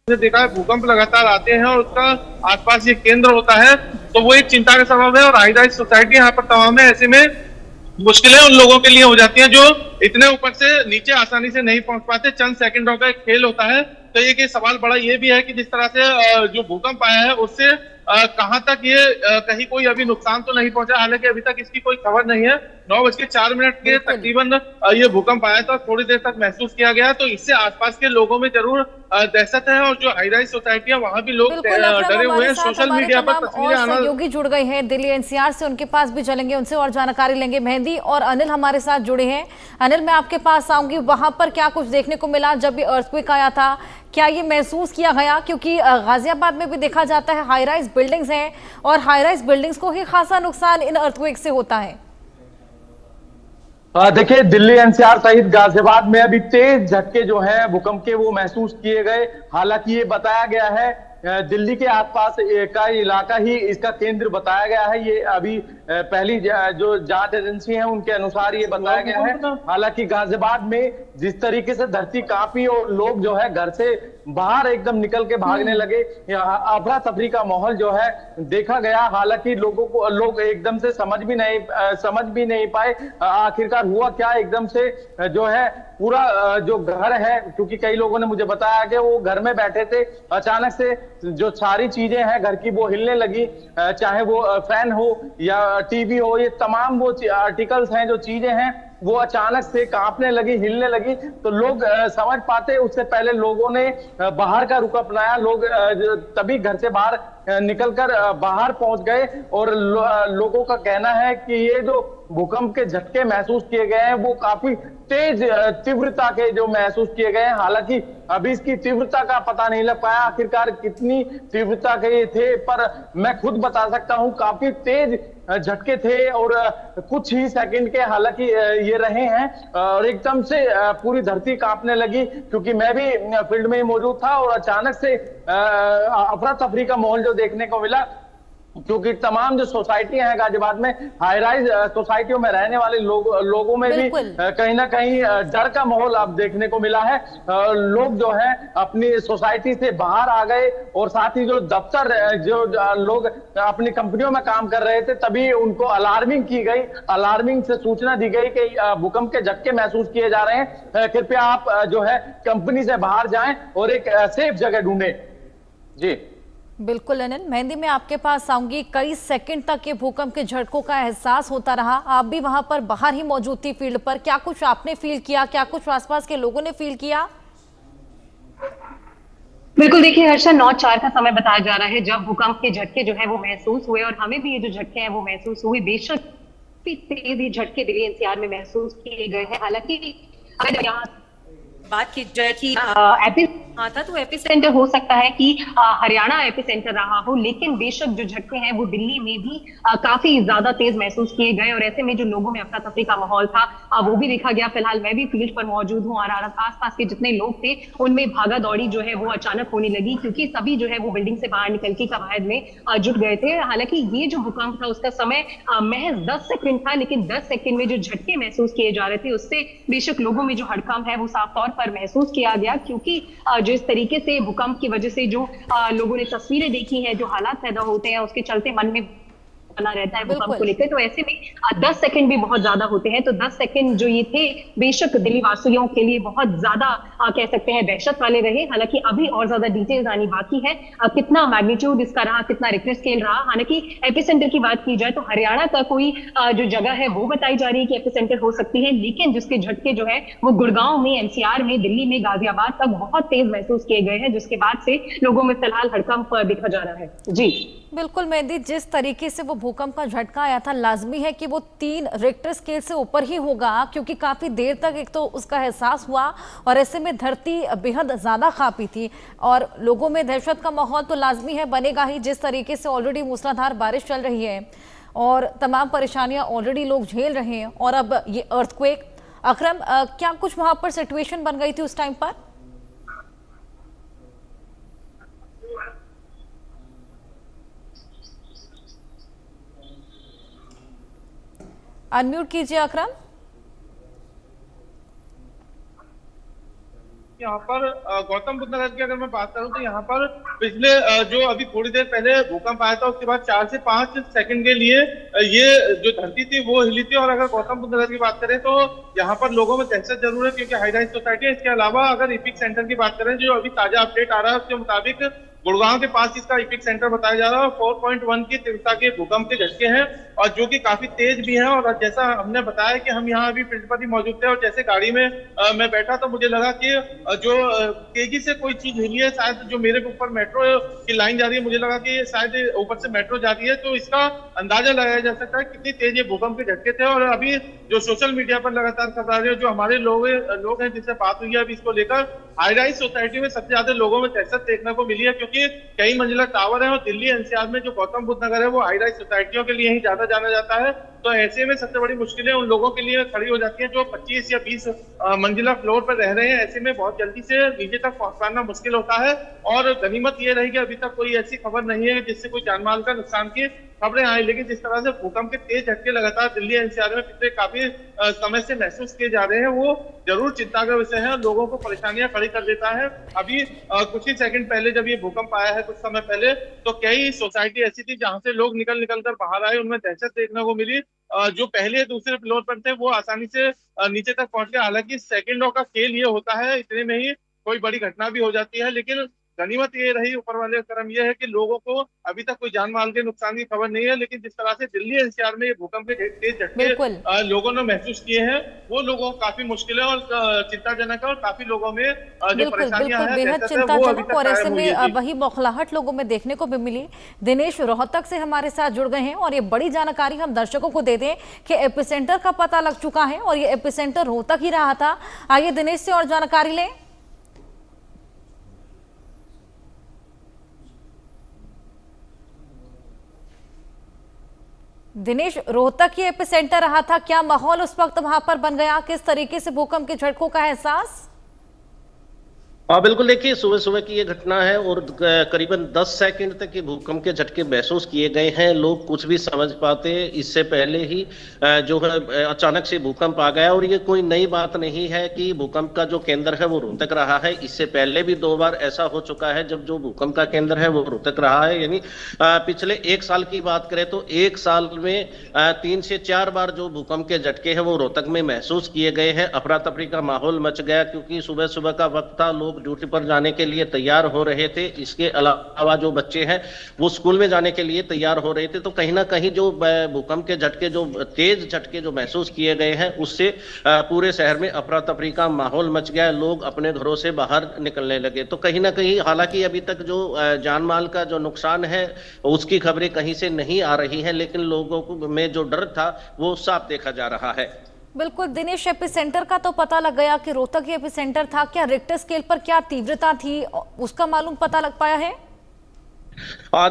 देखा है भूकंप लगातार आते हैं और उसका आसपास ये केंद्र होता है, तो वो एक चिंता का सबब है। और हाई राइज सोसाइटी यहाँ पर तमाम है, ऐसे में मुश्किलें उन लोगों के लिए हो जाती हैं जो इतने ऊपर से नीचे आसानी से नहीं पहुंच पाते। चंद सेकंडों का एक खेल होता है। तो ये सवाल बड़ा ये भी है कि जिस तरह से जो भूकंप आया है उससे कहां तक ये कहीं कोई अभी नुकसान तो नहीं पहुंचा। हालांकि अभी तक इसकी कोई खबर नहीं है। 9:04 के बिल्कुल तकरीबन ये भूकंप आया था, थोड़ी देर तक महसूस किया गया। तो इससे आसपास के लोगों में जरूर दहशत है। और जो हाई राइज सोसाइटी है वहां भी लोग बिल्कुल अकरम, डरे हुए हमारे हैं। साथ सोशल हमारे मीडिया पर तमाम तस्वीरें और आना। सहयोगी जुड़ गए हैं दिल्ली एनसीआर से, उनके पास भी चलेंगे, उनसे और जानकारी लेंगे। मेहंदी और अनिल हमारे साथ जुड़े हैं। अनिल, मैं आपके पास आऊंगी, वहां पर क्या कुछ देखने को मिला जब ये अर्थक्वेक आया था? क्या ये महसूस किया गया? क्योंकि गाजियाबाद में भी देखा जाता है हाई राइज बिल्डिंग्स हैं और हाई राइज बिल्डिंग्स को ही खासा नुकसान इन अर्थक्वेक से होता है। देखिए, दिल्ली एनसीआर सहित गाजियाबाद में अभी तेज झटके जो है भूकंप के वो महसूस किए गए। हालांकि ये बताया गया है दिल्ली के आसपास का इलाका ही इसका केंद्र बताया गया है। ये अभी पहली जो जांच एजेंसी है उनके अनुसार ये बताया गया है। हालांकि गाजियाबाद में जिस तरीके से धरती कांपी और लोग जो है घर से बाहर एकदम निकल के भागने लगे, अफरा तफरी का माहौल जो है देखा गया। हालांकि लोग एकदम से समझ भी नहीं पाए आखिरकार हुआ क्या। एकदम से जो है पूरा जो घर है, क्योंकि कई लोगों ने मुझे बताया कि वो घर में बैठे थे, अचानक से जो सारी चीजें हैं घर की वो हिलने लगी। चाहे वो फैन हो या टीवी हो, ये तमाम वो आर्टिकल्स हैं, जो चीजें हैं वो अचानक से कांपने लगी, हिलने लगी। तो लोग समझ पाते उससे पहले लोगों ने बाहर का रुख अपनाया। लोग तभी घर से बाहर निकलकर बाहर पहुंच गए। और लोगों का कहना है कि ये जो भूकंप के झटके महसूस किए गए हैं वो काफी तेज तीव्रता के जो महसूस किए गए हैं। हालांकि अभी इसकी तीव्रता का पता नहीं लग पाया आखिरकार कितनी तीव्रता के ये थे, पर मैं खुद बता सकता हूं काफी तेज झटके थे और कुछ ही सेकंड के हालांकि ये रहे हैं। और एकदम से पूरी धरती कांपने लगी, क्योंकि मैं भी फील्ड में ही मौजूद था और अचानक से अफरा तफरी का माहौल जो देखने को मिला। क्योंकि तमाम जो सोसाइटियां हैं गाजियाबाद में, हाई राइज सोसाइटियों में रहने वाले लोगों में भी कहीं ना कहीं डर का माहौल अब देखने को मिला है। लोग जो है अपनी सोसाइटी से बाहर आ गए और साथ ही जो दफ्तर जो लोग अपनी कंपनियों में काम कर रहे थे, तभी उनको अलार्मिंग की गई, अलार्मिंग से सूचना दी गई कि भूकंप के झटके महसूस किए जा रहे हैं, कृपया आप जो है कंपनी से बाहर जाएं और एक सेफ जगह ढूंढें। जी बिल्कुल अनिल, मेहंदी में आपके पास आऊंगी। कई सेकंड तक ये भूकंप के झटकों का एहसास होता रहा। आप भी वहां पर बाहर ही मौजूद थी फील्ड पर। क्या कुछ आपने फील किया, क्या कुछ आसपास के लोगों ने फील किया? बिल्कुल, देखिए हर्षा, 9:04 का समय बताया जा रहा है जब भूकंप के झटके जो है वो महसूस हुए और हमें भी ये जो झटके हैं वो महसूस हुए। बेशक तेज ही झटके दिल्ली एनसीआर में महसूस किए गए हैं। हालांकि अगर यहाँ बात की जाए कि हाँ था तो एपिसेंटर हो सकता है कि हरियाणा एपिसेंटर रहा हो, लेकिन बेशक जो झटके हैं वो दिल्ली में भी काफी ज्यादा तेज महसूस किए गए। और ऐसे में जो लोगों में अफरा तफरी का माहौल था वो भी देखा गया। फिलहाल मैं भी फील्ड पर मौजूद हूँ और आसपास के जितने लोग थे उनमें भागा दौड़ी जो है वो अचानक होने लगी, क्योंकि सभी जो है वो बिल्डिंग से बाहर निकल के कवायद में जुट गए थे। हालांकि ये जो भूकंप था उसका समय महज 10 सेकंड था, लेकिन 10 सेकंड में जो झटके महसूस किए जा रहे थे उससे बेशक लोगों में जो हड़कंप है वो साफ तौर पर महसूस किया गया। क्योंकि जिस तरीके से भूकंप की वजह से जो लोगों ने तस्वीरें देखी हैं, जो हालात पैदा होते हैं, उसके चलते मन में बना रहता है भूकंप को लेकर। तो ऐसे में 10 सेकंड भी बहुत ज्यादा होते हैं। तो 10 सेकंड जो ये थे बेशक दिल्ली वासियों के लिए बहुत ज्यादा कह सकते हैं दहशत वाले रहे। हालांकि अभी और ज्यादा डिटेल्स आनी बाकी है, कितना मैग्नीट्यूड इसका रहा, कितना रिक्टर स्केल रहा। हालांकि एपिसेंटर की बात की जाए तो हरियाणा का कोई जो जगह है वो बताई जा रही है कि एपिसेंटर हो सकती है, लेकिन जिसके झटके जो है वो गुड़गांव में, एनसीआर में, दिल्ली में, गाजियाबाद तक बहुत तेज महसूस किए गए हैं, जिसके बाद से लोगों में फिलहाल हड़कंप देखा जा रहा है। जी बिल्कुल मेहंदी, जिस तरीके से वो भूकंप का झटका आया था, लाजमी है कि वो 3 रिक्टर स्केल से ऊपर ही होगा, क्योंकि काफी देर तक एक तो उसका एहसास हुआ और ऐसे में धरती बेहद ज्यादा कांपी थी और लोगों में दहशत का माहौल तो लाजमी है बनेगा ही। जिस तरीके से ऑलरेडी मूसलाधार बारिश चल रही है और तमाम परेशानियां ऑलरेडी लोग झेल रहे हैं और अब ये अर्थक्वेक। अकरम, क्या कुछ वहां पर सिचुएशन बन गई थी उस टाइम पर? अनम्यूट कीजिए अकरम। यहाँ पर गौतम बुद्ध नगर की अगर मैं बात करूं तो यहाँ पर पिछले जो अभी थोड़ी देर पहले भूकंप आया था उसके बाद 4 से 5 सेकंड के लिए ये जो धरती थी वो हिली थी। और अगर गौतम बुद्ध नगर की बात करें तो यहाँ पर लोगों में दहशत जरूर है क्योंकि हाई राइज सोसाइटी है। इसके अलावा अगर इपिक सेंटर की बात करें जो अभी ताजा अपडेट आ रहा है उसके मुताबिक गुड़गांव के पास इसका इपिक सेंटर बताया जा रहा है। 4.1 की तीव्रता के भूकंप के झटके हैं और जो कि काफी तेज भी हैं। और जैसा हमने बताया कि हम यहाँ अभी फील्ड पर ही मौजूद थे और जैसे गाड़ी में मैं बैठा तो मुझे लगा कि जो तेजी से कोई चीज हिली है, शायद जो मेरे ऊपर मेट्रो की लाइन जा रही है, मुझे लगा कि शायद ऊपर से मेट्रो जा रही है। तो इसका अंदाजा लगाया जा सकता है कितनी तेज ये भूकंप के झटके थे। और अभी जो सोशल मीडिया पर लगातार खबरें जो हमारे लोग हैं जिनसे बात हुई है अभी इसको लेकर, हाई राइज सोसाइटी में सबसे ज्यादा लोगों में दहशत देखने को मिली है क्योंकि कई मंजिला टावर है और दिल्ली एनसीआर में जो गौतम बुद्ध नगर है वो हाई राइज सोसाइटियों के लिए ही ज्यादा जाना जाता है। तो ऐसे में सबसे बड़ी मुश्किलें उन लोगों के लिए खड़ी हो जाती हैं जो 25 या 20 मंजिला फ्लोर पर रह रहे हैं। ऐसे में बहुत जल्दी से नीचे तक पहुंचना मुश्किल होता है। और गनीमत ये रही कि अभी तक कोई ऐसी खबर नहीं है जिससे कोई जानमाल का नुकसान की खबरें आई। लेकिन जिस तरह से भूकंप के तेज झटके लगातार दिल्ली एनसीआर में पिछले काफी समय से महसूस किए जा रहे हैं वो जरूर चिंता का विषय है, लोगों को परेशानियां खड़ी कर देता है। अभी कुछ ही सेकंड पहले जब ये भूकंप आया है कुछ समय पहले तो कई सोसाइटी ऐसी थी जहां से लोग निकल कर बाहर आए, उनमें दहशत देखने को मिली। जो पहले दूसरे फ्लोर पर थे वो आसानी से नीचे तक पहुंच गए। हालांकि सेकंडों का खेल ये होता है, इतने में ही कोई बड़ी घटना भी हो जाती है। लेकिन गनीमत ये रही ऊपर वाले का करम ये है कि लोगों को अभी तक कोई जान माल के नुकसान की खबर नहीं है। लेकिन जिस तरह से दिल्ली एनसीआर में ये भूकंप के तेज झटके लोगों ने महसूस किए हैं वो लोगों को काफी मुश्किल है और चिंताजनक है। और काफी लोगों में जो परेशानियां हैं बेहद चिंताजनक और ऐसे में वही बौखलाहट लोगों में देखने को भी मिली। दिनेश रोहतक से हमारे साथ जुड़ गए हैं और ये बड़ी जानकारी हम दर्शकों को दे दें कि एपिसेंटर का पता लग चुका है और ये एपिसेंटर रोहतक ही रहा था। आइए दिनेश से और जानकारी लें। दिनेश, रोहतक ही एपिसेंटर रहा था, क्या माहौल उस वक्त वहां पर बन गया, किस तरीके से भूकंप के झटकों का एहसास? हाँ बिल्कुल, देखिए सुबह सुबह की ये घटना है और करीबन 10 सेकंड तक ये भूकंप के झटके महसूस किए गए हैं। लोग कुछ भी समझ पाते इससे पहले ही जो है अचानक से भूकंप आ गया। और ये कोई नई बात नहीं है कि भूकंप का जो केंद्र है वो रोहतक रहा है। इससे पहले भी 2 बार ऐसा हो चुका है जब जो भूकंप का केंद्र है वो रोहतक रहा है। यानी पिछले 1 साल की बात करें तो 1 साल में 3 से 4 बार जो भूकंप के झटके हैं वो रोहतक में महसूस किए गए हैं। अफरा तफरी का माहौल मच गया क्योंकि सुबह सुबह का वक्त था, लोग ड्यूटी पर जाने के लिए तैयार हो रहे थे। इसके अलावा जो बच्चे हैं वो स्कूल में जाने के लिए तैयार हो रहे थे। तो कहीं ना कहीं जो भूकंप के झटके, जो तेज झटके जो महसूस किए गए हैं उससे पूरे शहर में अफरा तफरी का माहौल मच गया। लोग अपने घरों से बाहर निकलने लगे। तो कहीं ना कहीं हालांकि अभी तक जो जान माल का जो नुकसान है उसकी खबरें कहीं से नहीं आ रही हैं, लेकिन लोगों में जो डर था वो साफ देखा जा रहा है। बिल्कुल दिनेश, एपिसेंटर का तो पता लग गया कि रोहतक ही एपिसेंटर था। क्या रिक्टर स्केल पर क्या तीव्रता थी उसका मालूम पता लग पाया है?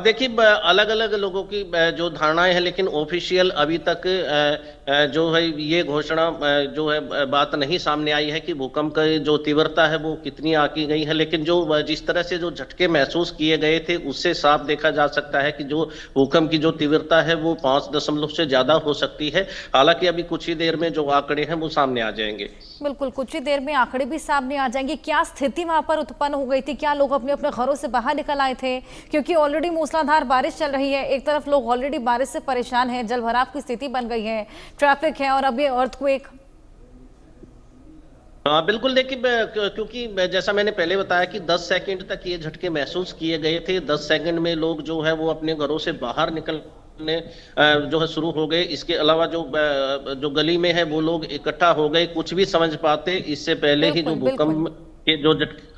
देखिए अलग अलग लोगों की जो धारणाएं हैं, लेकिन ऑफिशियल अभी तक जो है ये घोषणा जो है बात नहीं सामने आई है कि भूकंप की जो तीव्रता है वो कितनी आंकी गई है। लेकिन जो जिस तरह से जो झटके महसूस किए गए थे उससे साफ देखा जा सकता है कि जो भूकंप की जो तीव्रता है वो 5 दशमलव से ज्यादा हो सकती है। हालांकि अभी कुछ ही देर में जो आंकड़े हैं वो सामने आ जाएंगे। बिल्कुल, कुछ ही देर में आंकड़े भी सामने आ जाएंगे। क्या स्थिति वहां पर उत्पन्न हो गई थी? क्या लोग अपने अपने घरों से बाहर निकल आए थे? क्योंकि ऑलरेडी मूसलाधार बारिश चल रही है, एक तरफ लोग ऑलरेडी बारिश से परेशान हैं, जलभराव की स्थिति बन गई है, ट्रैफिक है और अब ये अर्थक्वेक। बिल्कुल, देखिए क्योंकि जैसा मैंने पहले बताया कि 10 सेकंड तक ये झटके महसूस किए गए थे। 10 सेकंड में लोग जो है वो अपने घरों से बाहर निकलने जो है शुरू हो गए। इसके अलावा जो गली में है वो लोग इकट्ठा हो गए, कुछ भी समझ पाते इससे पहले ही जो भूकंप के जो झटके।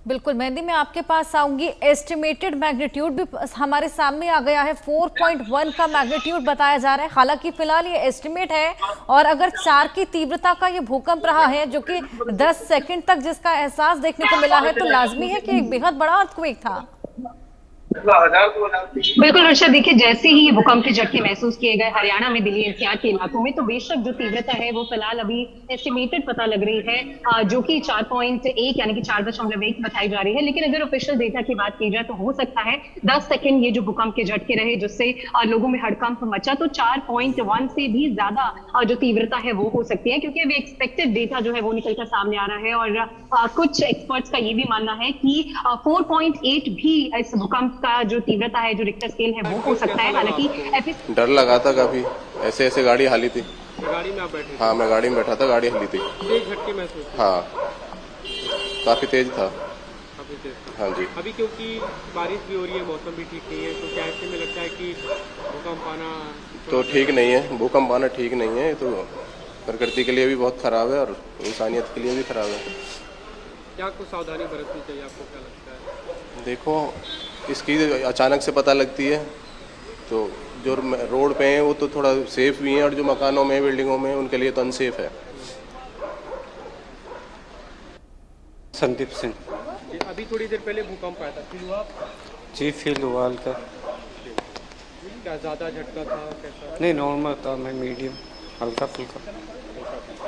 बिल्कुल मेहंदी, मैं आपके पास आऊंगी। एस्टिमेटेड मैग्नीट्यूड भी हमारे सामने आ गया है, 4.1 का मैग्नीट्यूड बताया जा रहा है। हालांकि फिलहाल ये एस्टिमेट है और अगर 4 की तीव्रता का ये भूकंप रहा है जो कि 10 सेकंड तक जिसका एहसास देखने को मिला है तो लाजमी है कि एक बेहद बड़ा अर्थक्वेक था। बिल्कुल अर्षद, देखिए जैसे ही ये भूकंप के झटके महसूस किए गए हरियाणा में, दिल्ली एनसीआर के इलाकों में, तो बेशक जो तीव्रता है वो फिलहाल अभी एस्टिमेटेड पता लग रही है, जो कि 4.1 यानी कि 4.1 बताई जा रही है। लेकिन अगर ऑफिशियल डेटा की बात की जाए तो हो सकता है 10 सेकंड ये जो भूकंप के झटके रहे जिससे लोगों में हड़कंप मचा, तो 4.1 से भी ज्यादा जो तीव्रता है वो हो सकती है, क्योंकि अभी एक्सपेक्टेड डेटा जो है वो निकलकर सामने आ रहा है। और कुछ एक्सपर्ट्स का ये भी मानना है कि 4.8 भी इस भूकंप का जो तीव्रता है, जो रिक्टर स्केल है, वो हो सकता है। हालांकि डर लगा था काफी, ऐसे ऐसे गाड़ी हाली थी। गाड़ी में आप बैठे थे? हाँ, मैं गाड़ी में बैठा था, गाड़ी हिली थी। तेज झटके महसूस हुए? हाँ, काफी तेज था। काफी तेज था। हाँ जी। अभी क्योंकि बारिश भी हो रही है, मौसम भी ठीक नहीं है, तो क्या ऐसे में लगता है कि भूकंप आना तो ठीक नहीं है, भूकंप आना ठीक नहीं है, तो प्रकृति के लिए भी बहुत खराब है और इंसानियत के लिए भी खराब है। क्या कुछ सावधानी बरतनी चाहिए, आपको क्या लगता है? देखो, इसकी अचानक से पता लगती है, तो जो रोड पे हैं वो तो थोड़ा सेफ भी हैं, और जो मकानों में, बिल्डिंगों में, उनके लिए तो अनसेफ है। संदीप सिंह जी, अभी थोड़ी देर पहले भूकंप आया था, फील हुआ आपको? जी, फील हुआ हल्का। क्या ज़्यादा झटका था, कैसा? नहीं, नॉर्मल था, मैं मीडियम, हल्का फुल्का।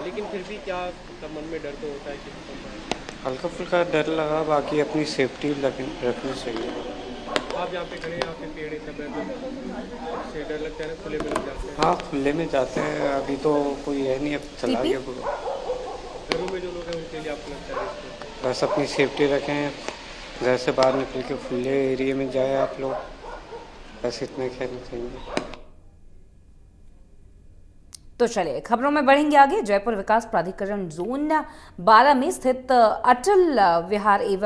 लेकिन फिर भी क्या मन में डर तो होता है कि भूकंप आए? हल्का फुल्का डर लगा, बाकी अपनी सेफ्टी रखनी चाहिए। आप यहाँ पे खड़े हैं, आपके पेड़ सब है, उससे डर लगता है ना, खुले में लग जाते हैं? हाँ, खुले में जाते हैं, अभी तो कोई है नहीं, अब चला गया पूरा। घरों में जो लोग हैं उनके लिए आपको लगता है इसको? बस अपनी सेफ्टी रखें, घर से बाहर निकल के खुले एरिया में जाए आप लोग, बस इतना कहना चाहिए। तो चलिए खबरों में बढ़ेंगे आगे। जयपुर विकास प्राधिकरण जोन 12 में स्थित अटल विहार एवं